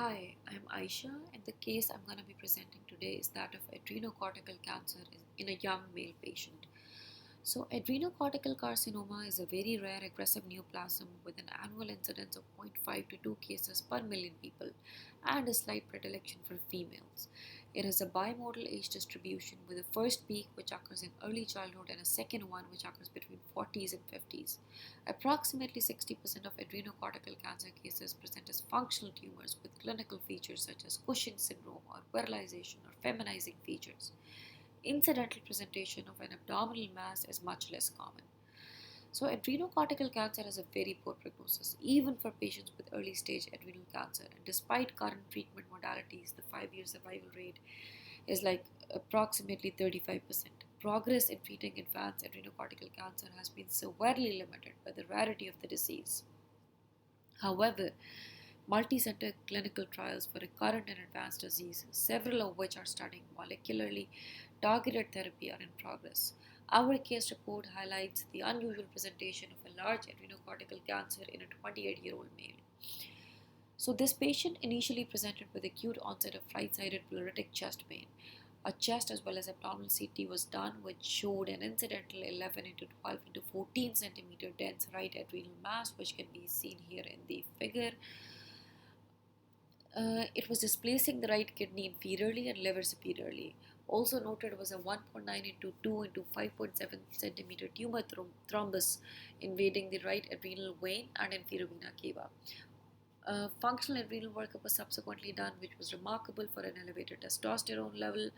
Hi, I'm Aisha, and the case I'm going to be presenting today is that of adrenocortical cancer in a young male patient. So, adrenocortical carcinoma is a very rare aggressive neoplasm with an annual incidence of zero point 0.5 to 2 cases per million people and a slight predilection for females. It has a bimodal age distribution with a first peak which occurs in early childhood and a second one which occurs between 40s and 50s. Approximately 60% of adrenocortical cancer cases present as functional tumors with clinical features such as Cushing syndrome or virilization or feminizing features. Incidental presentation of an abdominal mass is much less common. So, adrenocortical cancer has a very poor prognosis, even for patients with early stage adrenal cancer. And despite current treatment modalities, the 5 year survival rate is like approximately 35%. Progress in treating advanced adrenocortical cancer has been severely limited by the rarity of the disease. However, multi-center clinical trials for recurrent and advanced disease, several of which are studying molecularly targeted therapy, are in progress. Our case report highlights the unusual presentation of a large adrenocortical cancer in a 28-year-old male. So, this patient initially presented with acute onset of right-sided pleuritic chest pain. A chest as well as abdominal CT was done, which showed an incidental 11 into 12 into 14 centimeter dense right adrenal mass, which can be seen here in the figure. It was displacing the right kidney inferiorly and liver superiorly. Also noted was a 1.9 into 2 into 5.7 centimeter tumor thrombus invading the right adrenal vein and inferior vena cava. Functional adrenal workup was subsequently done, which was remarkable for an elevated testosterone level.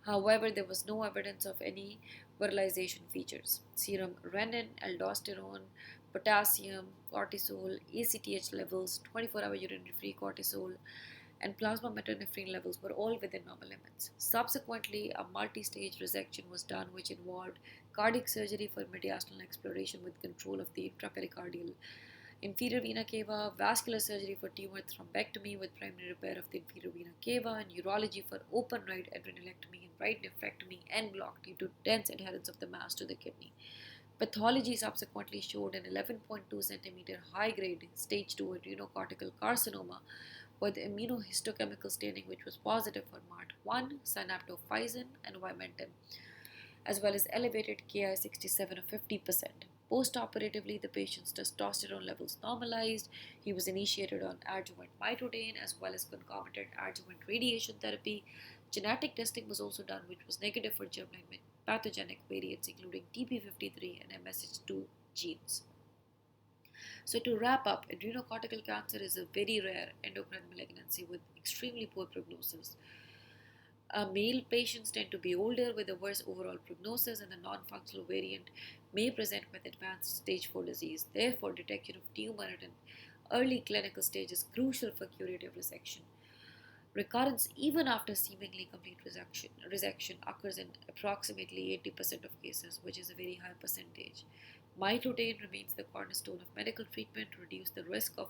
However, there was no evidence of any virilization features. Serum renin, aldosterone, potassium, cortisol, ACTH levels, 24-hour urinary free cortisol, and plasma metanephrine levels were all within normal limits. Subsequently, a multi-stage resection was done, which involved cardiac surgery for mediastinal exploration with control of the intrapericardial inferior vena cava, vascular surgery for tumor thrombectomy with primary repair of the inferior vena cava, and urology for open right adrenalectomy and right nephrectomy en bloc due to dense adherence of the mass to the kidney. Pathology subsequently showed an 11.2 centimeter high grade stage 2 adrenocortical carcinoma with immunohistochemical staining, which was positive for MART1, synaptophysin, and vimentin, as well as elevated Ki67 of 50%. Post-operatively, the patient's testosterone levels normalized. He was initiated on adjuvant mitodane as well as concomitant adjuvant radiation therapy. Genetic testing was also done, which was negative for germline pathogenic variants, including TP53 and MSH2 genes. So, to wrap up, adrenocortical cancer is a very rare endocrine malignancy with extremely poor prognosis. Male patients tend to be older with a worse overall prognosis, and the non functional variant may present with advanced stage 4 disease. Therefore, detection of tumor at an early clinical stage is crucial for curative resection. Recurrence, even after seemingly complete resection occurs in approximately 80% of cases, which is a very high percentage. Mitodane remains the cornerstone of medical treatment to reduce the risk of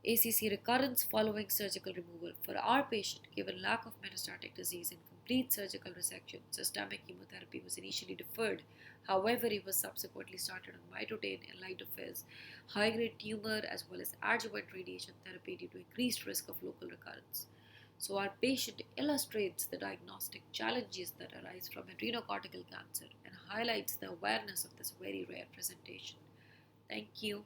ACC recurrence following surgical removal. For our patient, given lack of metastatic disease and complete surgical resection, systemic chemotherapy was initially deferred. However, he was subsequently started on mitodane in light of his high grade tumor as well as adjuvant radiation therapy due to increased risk of local recurrence. So, our patient illustrates the diagnostic challenges that arise from adrenocortical cancer and highlights the awareness of this very rare presentation. Thank you.